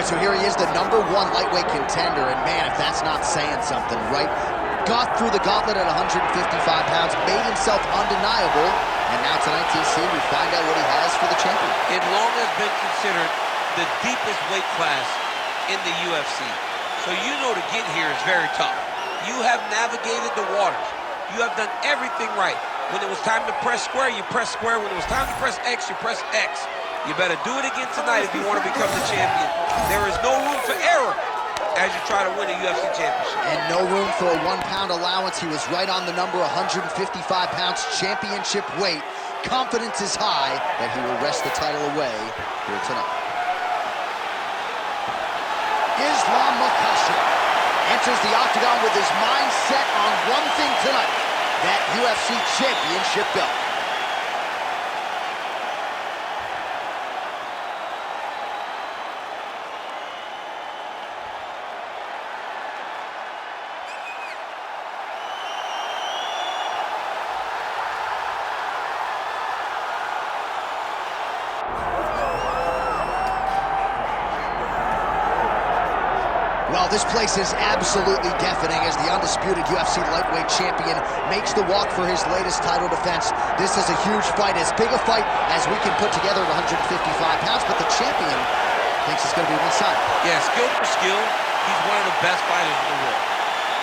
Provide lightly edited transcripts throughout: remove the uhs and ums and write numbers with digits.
so here he is, the #1 lightweight contender, and man, if that's not saying something, right? Got through the gauntlet at 155 pounds, made himself undeniable, and now tonight, TC, we find out what he has for the champion. It long has been considered the deepest weight class in the UFC. So you know to get here is very tough. You have navigated the waters. You have done everything right. When it was time to press square, you press square. When it was time to press X, you press X. You better do it again tonight if you want to become the champion. There is no room for error as you try to win a UFC championship. And no room for a 1 pound allowance. He was right on the number, 155 pounds, championship weight. Confidence is high that he will wrest the title away here tonight. Yu픅5 enters the octagon with his mind set on one thing tonight, that UFC championship belt. Well, this place is absolutely deafening as the undisputed UFC lightweight champion makes the walk for his latest title defense. This is a huge fight, as big a fight as we can put together at 155 pounds, but the champion thinks it's going to be one-sided. Yeah, skill for skill, he's one of the best fighters in the world.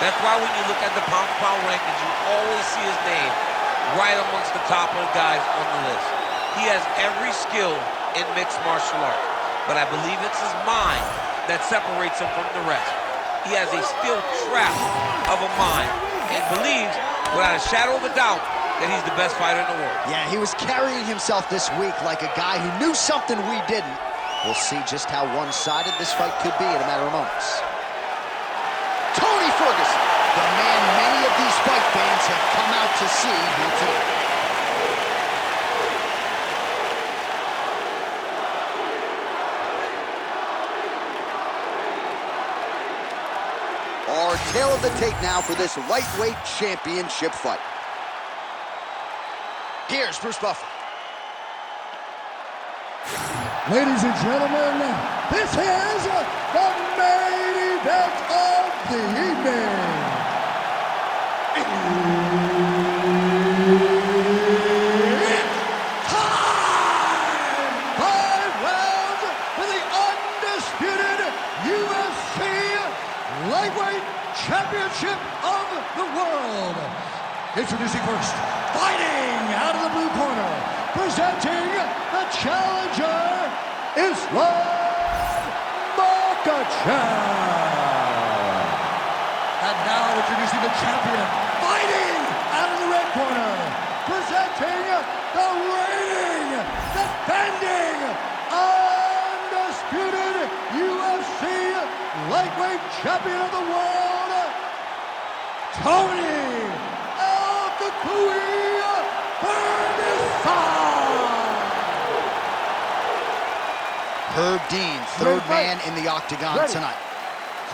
That's why when you look at the pound-for-pound rankings, you always see his name right amongst the top of the guys on the list. He has every skill in mixed martial arts, but I believe it's his mind that separates him from the rest. He has a steel trap of a mind and believes, without a shadow of a doubt, that he's the best fighter in the world. Yeah, he was carrying himself this week like a guy who knew something we didn't. We'll see just how one-sided this fight could be in a matter of moments. Tony Ferguson, the man many of these fight fans have come out to see here tonight. Our tale of the tape now for this lightweight championship fight. Here's Bruce Buffer. Ladies and gentlemen, this is the main event of the evening. It's time! 5 rounds for the undisputed UFC Lightweight Championship of the world. Introducing first, fighting out of the blue corner, presenting the challenger, Islam Makhachev. And now introducing the champion, fighting out of the red corner, presenting the reigning, defending, undisputed UFC lightweight champion of the world, Tony Herb Dean, third man in the octagon tonight.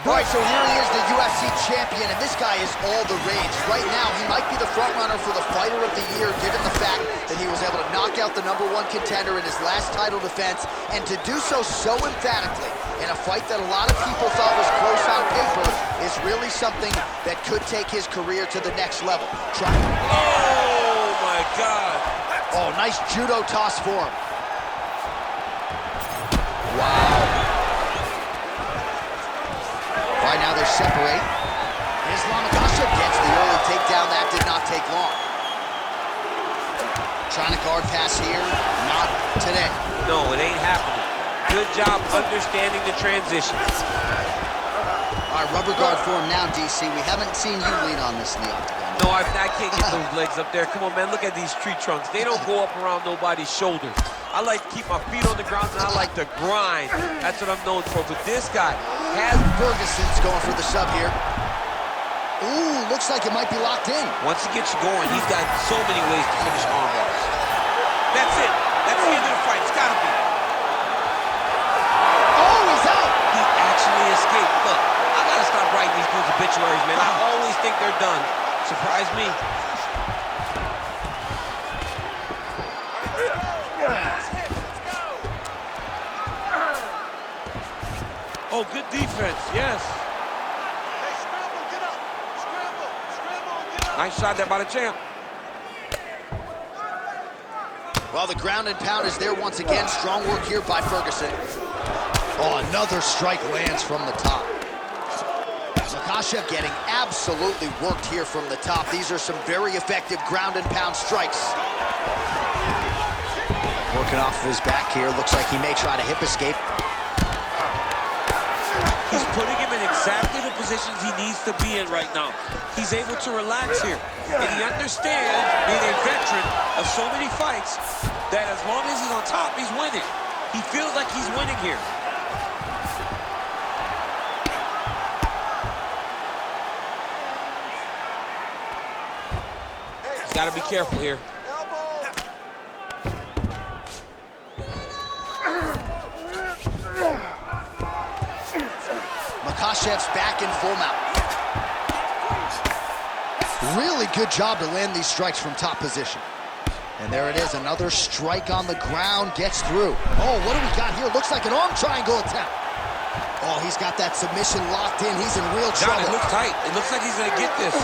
All right, so here he is, the UFC champion, and this guy is all the rage. Right now, he might be the front runner for the fighter of the year, given the fact that he was able to knock out the #1 contender in his last title defense, and to do so emphatically in a fight that a lot of people thought was close on paper is really something that could take his career to the next level. Oh, my God. Oh, nice judo toss for him. Wow. Right now they separate. Islam Makhachev gets the early takedown. That did not take long. Trying to guard pass here. Not today. No, it ain't happening. Good job understanding the transition. All right, rubber guard for him now, DC. We haven't seen you lean on this in the octagon. No, I can't get those legs up there. Come on, man, look at these tree trunks. They don't go up around nobody's shoulders. I like to keep my feet on the ground, and I like to grind. That's what I'm known for. But this guy has... Ferguson's going for the sub here. Ooh, looks like it might be locked in. Once he gets you going, he's got so many ways to finish arm bars. That's it. That's the end of the fight. It's gotta be. Oh, he's out. He actually escaped. Look, I gotta stop writing these dudes obituaries, man. I always think they're done. Surprise me. Oh, good defense, yes. Hey, scramble, get up. Scramble, get up. Nice shot there by the champ. Well, the ground and pound is there once again. Strong work here by Ferguson. Oh, another strike lands from the top. Makhachev getting absolutely worked here from the top. These are some very effective ground and pound strikes. Working off of his back here. Looks like he may try to hip escape. He's putting him in exactly the positions he needs to be in right now. He's able to relax here. And he understands, being a veteran of so many fights, that as long as he's on top, he's winning. He feels like he's winning here. He's got to be careful here. Makhachev's back in full mount. Really good job to land these strikes from top position. And there it is, another strike on the ground, gets through. Oh, what do we got here? Looks like an arm triangle attempt. Oh, he's got that submission locked in. He's in real trouble. John, it looks tight. It looks like he's gonna get this.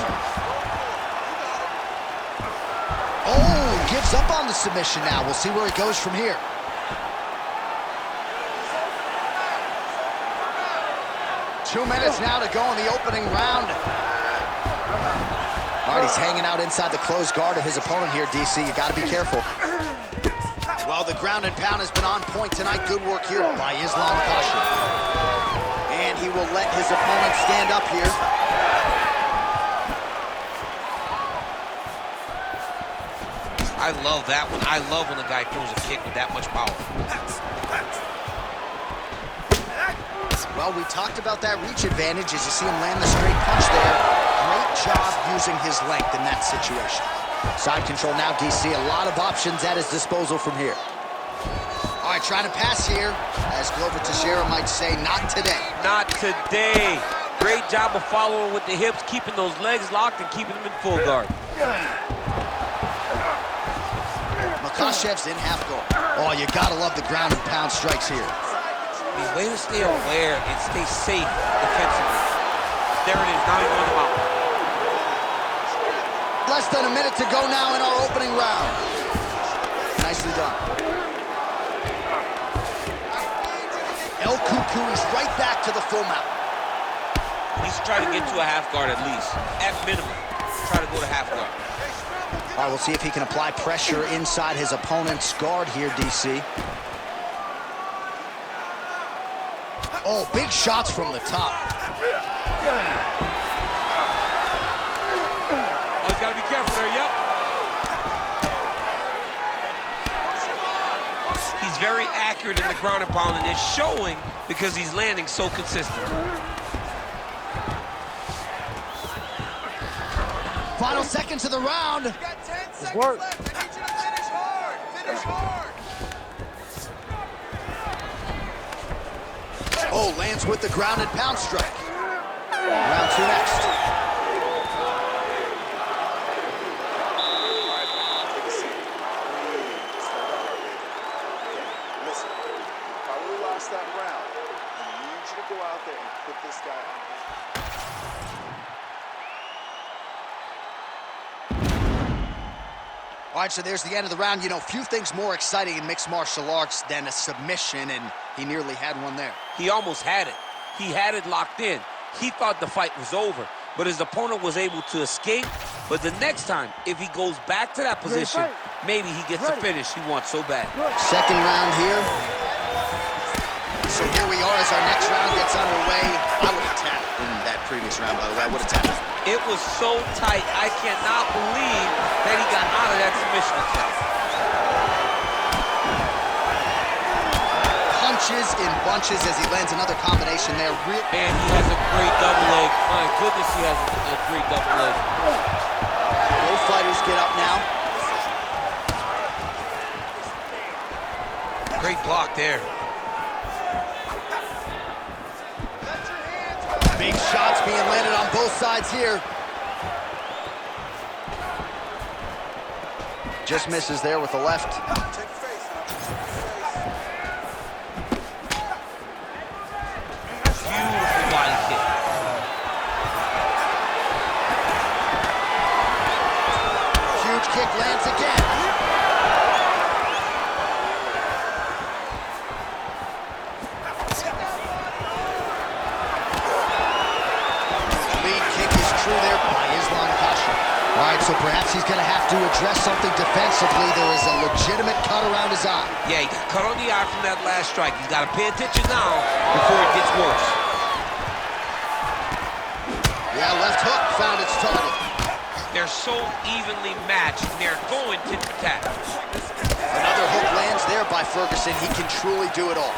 Oh, gives up on the submission now. We'll see where it goes from here. Two minutes now to go in the opening round. All right, he's hanging out inside the closed guard of his opponent here, DC. You got to be careful. Well, the ground and pound has been on point tonight. Good work here by Islam Makhachev. And he will let his opponent stand up here. I love that one. I love when a guy throws a kick with that much power. Well, we talked about that reach advantage as you see him land the straight punch there. Great job using his length in that situation. Side control now, DC. A lot of options at his disposal from here. All right, trying to pass here. As Glover Teixeira might say, not today. Not today. Great job of following with the hips, keeping those legs locked and keeping them in full guard. Makhachev's in half guard. Oh, you gotta love the ground and pound strikes here. I mean, way to stay aware and stay safe defensively. There it is, now he's on the mountain. Less than a minute to go now in our opening round. Nicely done. El Cuckoo is right back to the full mount. He's trying to get to a half guard at least. At minimum, try to go to half guard. All right, we'll see if he can apply pressure inside his opponent's guard here, DC. Oh, big shots from the top. Oh, he's got to be careful there, yep. He's very accurate in the ground and pound, and it's showing because he's landing so consistent. Final seconds of the round. You got 10 seconds left. I need you to finish hard. Finish hard. Oh, lands with the ground and pound strike. Round two next. Listen, you probably lost that round. I need you to go out there and put this guy on his... All right, so there's the end of the round. You know, few things more exciting in mixed martial arts than a submission, and he nearly had one there. He almost had it. He had it locked in. He thought the fight was over, but his opponent was able to escape. But the next time, if he goes back to that position, maybe he gets the finish he wants so bad. Second round here. So here we are as our next round gets underway. I would have tapped in that previous round, by the way. I would have tapped. It was so tight, I cannot believe that he got out of that submission attempt. Punches in bunches as he lands another combination there. Man, he has a great double leg. My goodness, he has a great double leg. Both fighters get up now. Great block there. Big shots being landed on both sides here. Just misses there with the left. Take face. kick lands again. Lead kick is true there by Islam Kasha. All right, so perhaps he's going to have to address something defensively. There is a legitimate cut around his eye. Yeah, he got cut on the eye from that last strike. He's got to pay attention now before it gets worse. Yeah, left hook found its target. They're so evenly matched, and they're going tit-for-tat. Another hook lands there by Ferguson. He can truly do it all.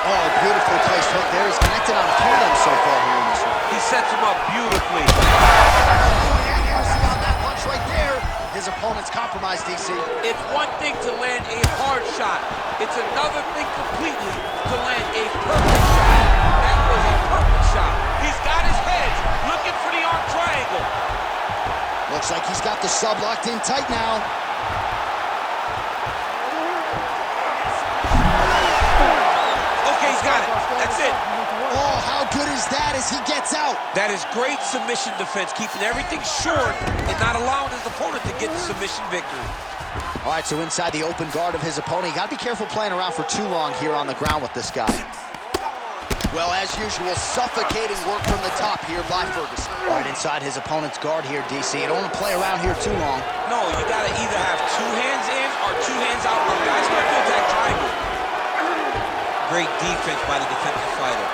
Oh, beautifully placed hook there. He's connected on 3 of them so far here in this one. He sets him up beautifully. Oh, yeah, you see on that punch right there. His opponent's compromised, DC. It's one thing to land a hard shot. It's another thing completely to land a perfect shot. That was a perfect shot. He's got his head looking for the arm triangle. Looks like he's got the sub locked in tight now. Okay, he's got it. That's it. Oh, how good is that as he gets out? That is great submission defense, keeping everything short and not allowing his opponent to get the submission victory. All right, so inside the open guard of his opponent, you got to be careful playing around for too long here on the ground with this guy. Well, as usual, suffocating work from the top here by Ferguson. Right inside his opponent's guard here, DC. You don't want to play around here too long. No, you got to either have 2 hands in or 2 hands out when guys start to attack triangle. Great defense by the defensive fighter.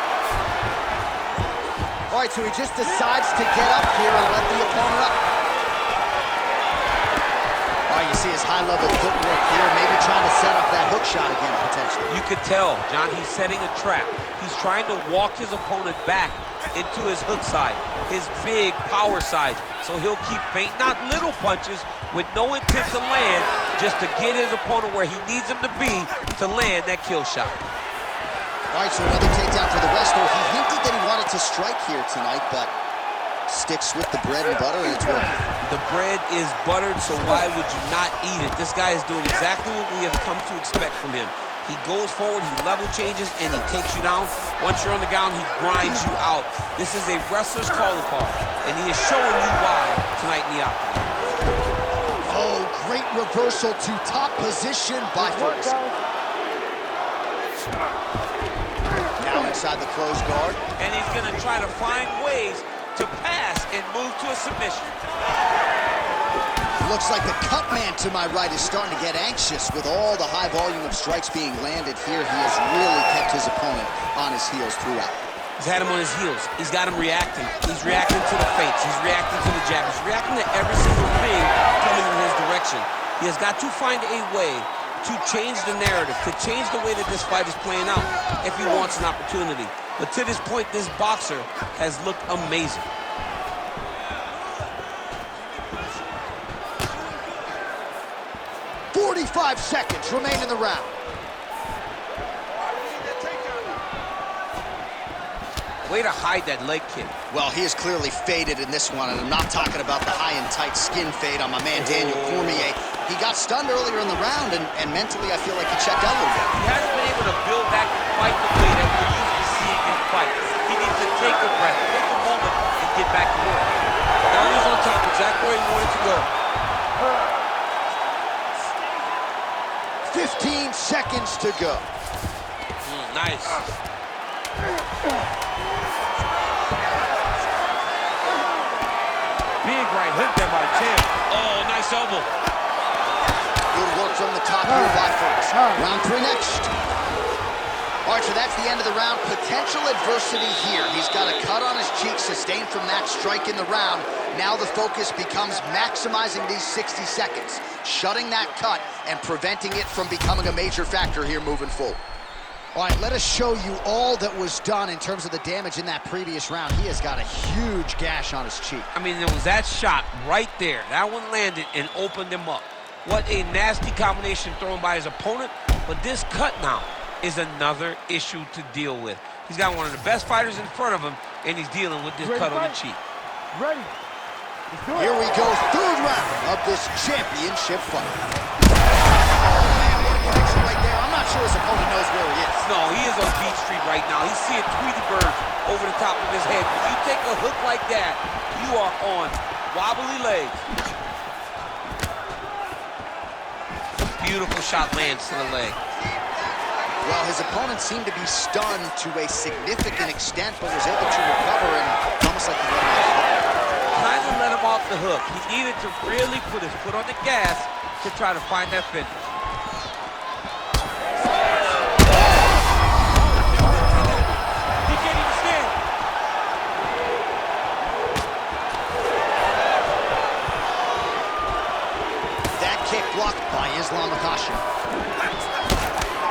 All right, so he just decides to get up here and let the opponent up. All right, you see his high-level footwork here, maybe trying to set up that hook shot again, potentially. You could tell, John, he's setting a trap. He's trying to walk his opponent back into his hook side, his big power side. So he'll keep feinting out little punches with no intent to land, just to get his opponent where he needs him to be to land that kill shot. All right, so another takedown for the wrestler. He hinted that he wanted to strike here tonight, but sticks with the bread and butter, and it's working. The bread is buttered, so why would you not eat it? This guy is doing exactly what we have come to expect from him. He goes forward, he level changes, and he takes you down. Once you're on the ground, he grinds you out. This is a wrestler's calling card, and he is showing you why tonight in the octagon. Oh, great reversal to top position by Ferguson. Now inside the closed guard. And he's going to try to find ways to pass and move to a submission. Looks like the cut man to my right is starting to get anxious with all the high volume of strikes being landed here. He has really kept his opponent on his heels throughout. He's had him on his heels. He's got him reacting. He's reacting to the feints. He's reacting to the jab. He's reacting to every single thing coming in his direction. He has got to find a way to change the narrative, to change the way that this fight is playing out if he wants an opportunity. But to this point, this boxer has looked amazing. "45 seconds remain in the round." Way to hide that leg kick. Well, he is clearly faded in this one, and I'm not talking about the high and tight skin fade on my man Daniel Cormier. He got stunned earlier in the round, and mentally I feel like he checked out a little bit. He hasn't been able to build back and fight the way that we're used to seeing him fight. He needs to take a breath, take a moment, and get back to work. Now he's on top, exactly where he wanted to go. 15 seconds to go. Nice. Big right hook there by Tim. Oh, nice elbow. Good work from the top here by Ferguson. Round 3 next. All right, so that's the end of the round. Potential adversity here. He's got a cut on his cheek sustained from that strike in the round. Now the focus becomes maximizing these 60 seconds, shutting that cut and preventing it from becoming a major factor here moving forward. All right, let us show you all that was done in terms of the damage in that previous round. He has got a huge gash on his cheek. I mean, there was that shot right there. That one landed and opened him up. What a nasty combination thrown by his opponent. But this cut now is another issue to deal with. He's got one of the best fighters in front of him, and he's dealing with this cut on the cheek. Ready. Here we go, 3rd round of this championship fight. Oh, man, what a connection right there. I'm not sure his opponent knows where he is. No, he is on Beat Street right now. He's seeing Tweety Bird over the top of his head. When you take a hook like that, you are on wobbly legs. Beautiful shot lands to the leg. Well, his opponent seemed to be stunned to a significant extent, but was able to recover and almost like he let him off the hook. Kind of let him off the hook. He needed to really put his foot on the gas to try to find that finish. He can't even stand. That kick blocked by Yughchai.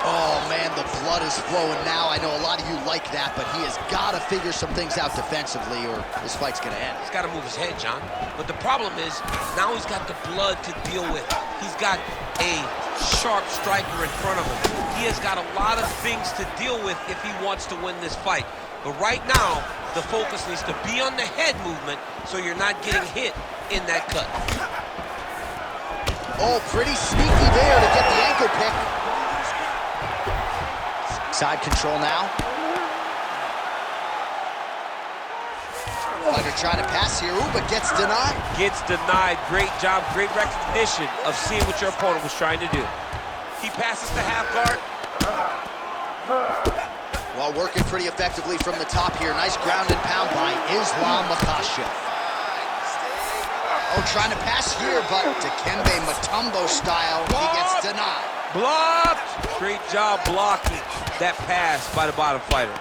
Oh, man, the blood is flowing now. I know a lot of you like that, but he has got to figure some things out defensively or this fight's going to end. He's got to move his head, John. But the problem is, now he's got the blood to deal with. He's got a sharp striker in front of him. He has got a lot of things to deal with if he wants to win this fight. But right now, the focus needs to be on the head movement so you're not getting hit in that cut. Oh, pretty sneaky there to get the ankle pick. Side control now. Fighter trying to pass here, ooh, but gets denied. Gets denied. Great job, great recognition of seeing what your opponent was trying to do. He passes the half guard. Well, working pretty effectively from the top here. Nice ground and pound by Yughchai. Oh, trying to pass here, but Dikembe Mutombo style, he gets denied. Blocked! Great job blocking that pass by the bottom fighter.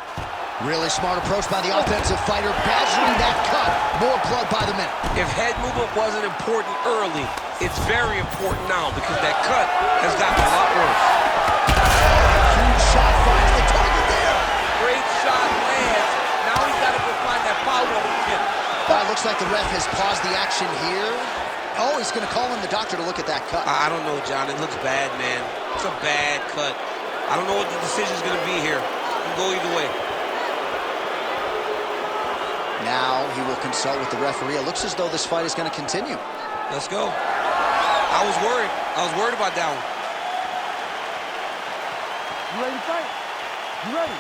Really smart approach by the offensive fighter, badgering that cut. More blood by the minute. If head movement wasn't important early, it's very important now because that cut has gotten a lot worse. Huge shot finds the target there. Great shot lands. Now he's got to go find that follow-up again. Looks like the ref has paused the action here. Oh, he's going to call in the doctor to look at that cut. I don't know, John. It looks bad, man. It's a bad cut. I don't know what the decision's going to be here. It can go either way. Now he will consult with the referee. It looks as though this fight is going to continue. Let's go. I was worried. I was worried about that one. You ready to fight? You ready?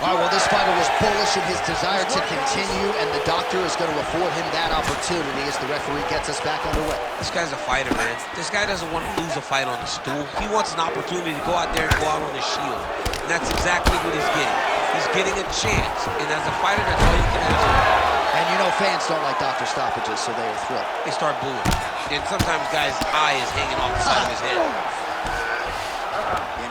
All right, well, this fighter was bullish in his desire to continue, and the doctor is going to afford him that opportunity as the referee gets us back underway. This guy's a fighter, man. This guy doesn't want to lose a fight on the stool. He wants an opportunity to go out there and go out on his shield. And that's exactly what he's getting. He's getting a chance, and as a fighter, that's all you can ask for. And you know fans don't like doctor stoppages, so they are thrilled. They start booing. And sometimes guys' eye is hanging off the side of his head.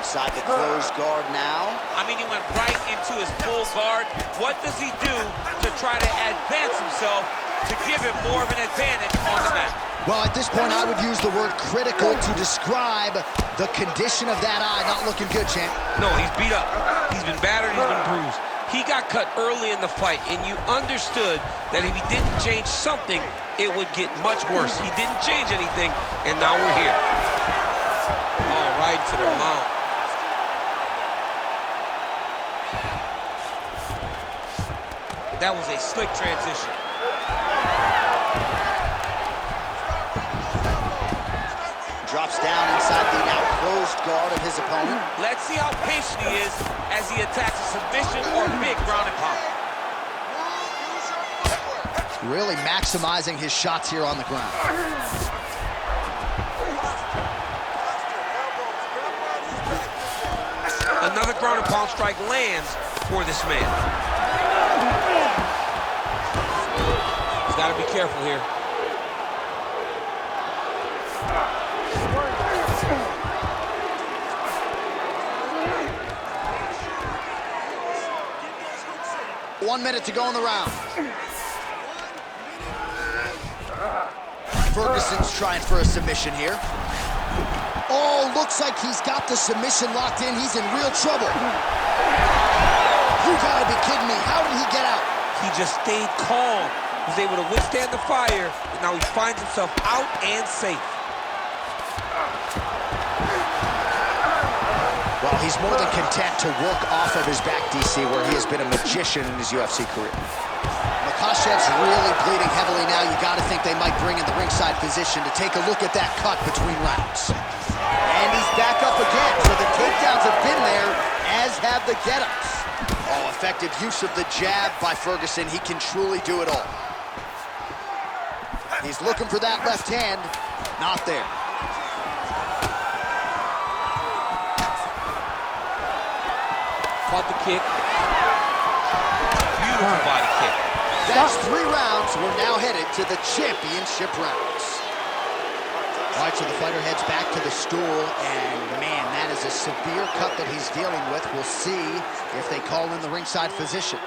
Inside the closed guard now. I mean, he went right into his full guard. What does he do to try to advance himself to give him more of an advantage on the mat? Well, at this point, I would use the word critical to describe the condition of that eye. Not looking good, champ. No, he's beat up. He's been battered, he's been bruised. He got cut early in the fight, and you understood that if he didn't change something, it would get much worse. He didn't change anything, and now we're here. Oh, right to the mount. That was a slick transition. Drops down inside the now closed guard of his opponent. Let's see how patient he is as he attacks a submission or big ground and pound. Really maximizing his shots here on the ground. Another ground and pound strike lands for this man. He's got to be careful here. One minute to go in the round. Ferguson's trying for a submission here. Oh, looks like he's got the submission locked in. He's in real trouble. You gotta be kidding me. How did he get out? He just stayed calm. He was able to withstand the fire, and now he finds himself out and safe. Well, he's more than content to work off of his back, DC, where he has been a magician in his UFC career. Makashev's really bleeding heavily now. You got to think they might bring in the ringside physician to take a look at that cut between rounds. And he's back up again, so the takedowns have been there, as have the get-ups. Oh, effective use of the jab by Ferguson. He can truly do it all. He's looking for that left hand. Not there. about the kick? Beautiful body kick. That's 3 rounds. We're now headed to the championship rounds. All right, so the fighter heads back to the stool, and man, that is a severe cut that he's dealing with. We'll see if they call in the ringside physician.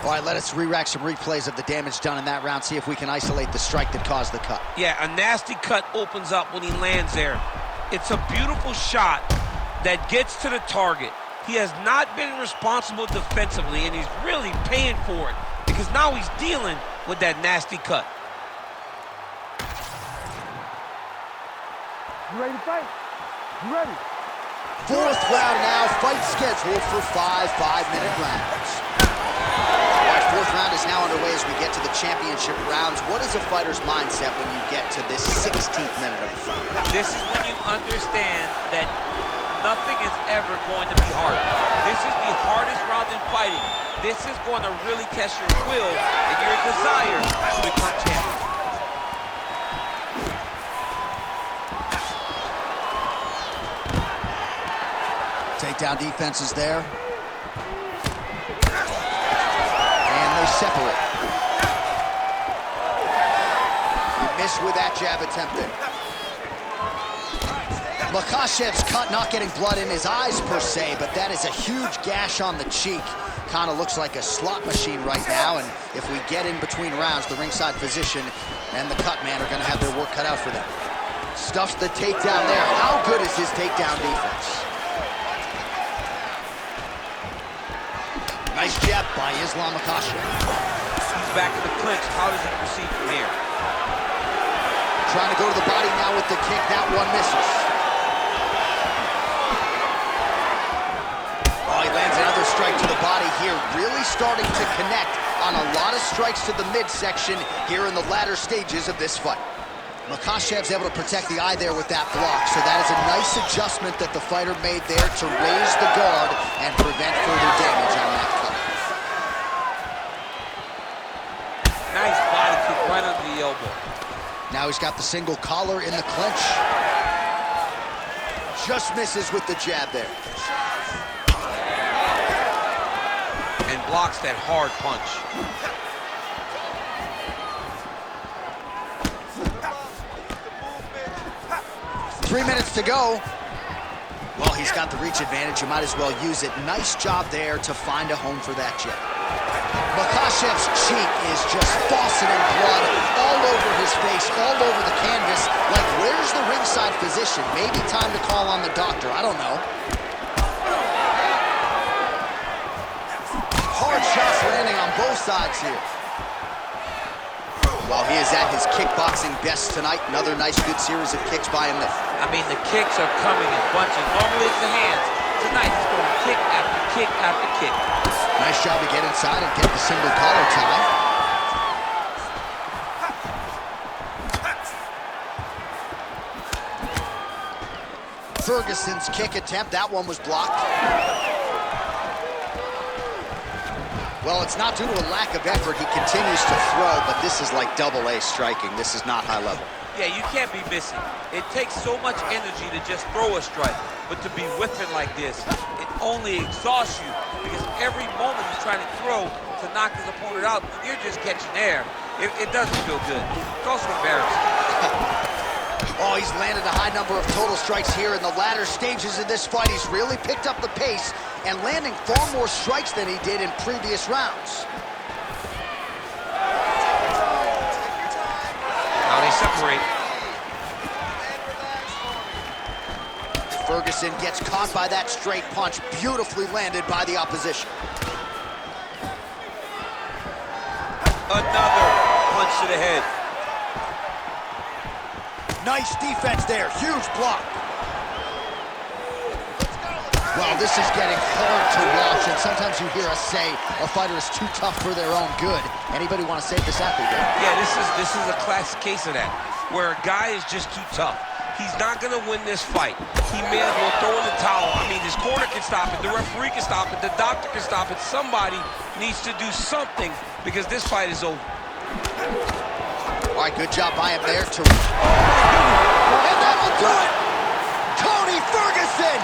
All right, let us re-rack some replays of the damage done in that round, see if we can isolate the strike that caused the cut. Yeah, a nasty cut opens up when he lands there. It's a beautiful shot that gets to the target. He has not been responsible defensively, and he's really paying for it because now he's dealing with that nasty cut. You ready to fight? You ready? 4th round now, fight scheduled for 5 5-minute rounds. All right, 4th round is now underway as we get to the championship rounds. What is a fighter's mindset when you get to this 16th minute of the fight? This is when you understand that nothing is ever going to be hard. This is the hardest round in fighting. This is going to really test your will and your desire to become champion. Takedown defense is there. And they separate. He missed with that jab attempt there. Makhachev's cut, not getting blood in his eyes per se, but that is a huge gash on the cheek. Kind of looks like a slot machine right now, and if we get in between rounds, the ringside physician and the cut man are going to have their work cut out for them. Stuffs the takedown there. How good is his takedown defense? Nice jab by Islam Makhachev. He's back in the clinch. How does he proceed from here? Trying to go to the body now with the kick. That one misses. Oh, he lands another strike to the body here. Really starting to connect on a lot of strikes to the midsection here in the latter stages of this fight. Makhachev's able to protect the eye there with that block, so that is a nice adjustment that the fighter made there to raise the guard and prevent further damage on that cut. Nice body kick right under the elbow. Now he's got the single collar in the clinch. Just misses with the jab there. And blocks that hard punch. 3 minutes to go. Well, he's got the reach advantage. You might as well use it. Nice job there to find a home for that jab. Makhachev's cheek is just fauceting blood all over his face, all over the canvas. Like, where's the ringside physician? Maybe time to call on the doctor. I don't know. Hard shots landing on both sides here. Well, he is at his kickboxing best tonight. Another nice, good series of kicks by him. I mean, the kicks are coming in bunches. Normally it's the hands. Tonight he's going kick after kick after kick. Nice job to get inside and get the single collar tie. Ferguson's kick attempt, that one was blocked. Well, it's not due to a lack of effort. He continues to throw, but this is like double-A striking. This is not high level. Yeah, you can't be missing. It takes so much energy to just throw a strike, but to be whipping like this, it only exhausts you because every moment he's trying to throw to knock his opponent out, you're just catching air. It doesn't feel good. It's also embarrassing. Oh, he's landed a high number of total strikes here in the latter stages of this fight. He's really picked up the pace and landing far more strikes than he did in previous rounds. Now they separate. Ferguson gets caught by that straight punch, beautifully landed by the opposition. Another punch to the head. Nice defense there, huge block. Well, this is getting hard to watch, and sometimes you hear us say a fighter is too tough for their own good. Anybody want to save this athlete? Yeah, this is a classic case of that, where a guy is just too tough. He's not going to win this fight. He may as well throw in the towel. I mean, his corner can stop it, the referee can stop it, the doctor can stop it. Somebody needs to do something because this fight is over. All right, good job by him there. And that will do it! Tony Ferguson!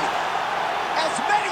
As many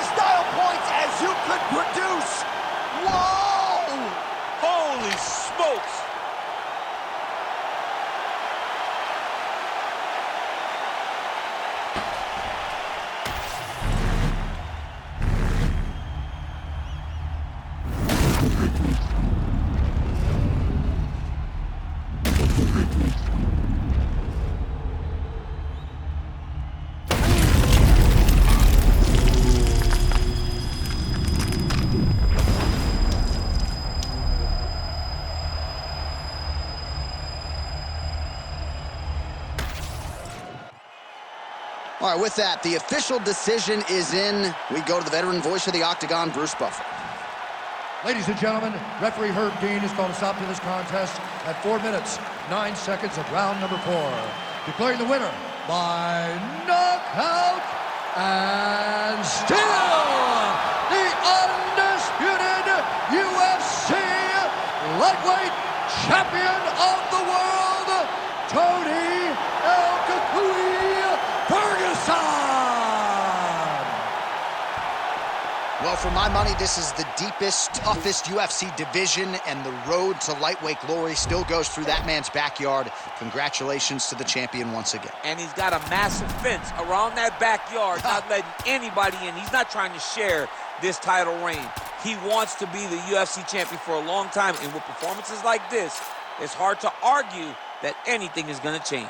All right, with that, the official decision is in. We go to the veteran voice of the Octagon, Bruce Buffer. Ladies and gentlemen, referee Herb Dean has called a stop to this contest at 4 minutes, 9 seconds of round number 4. Declaring the winner by knockout and still the undisputed UFC lightweight champion of the world, Tony El Cucuy Ferguson! Well, for my money, this is the deepest, toughest UFC division, and the road to lightweight glory still goes through that man's backyard. Congratulations to the champion once again. And he's got a massive fence around that backyard, not letting anybody in. He's not trying to share this title reign. He wants to be the UFC champion for a long time, and with performances like this, it's hard to argue that anything is going to change.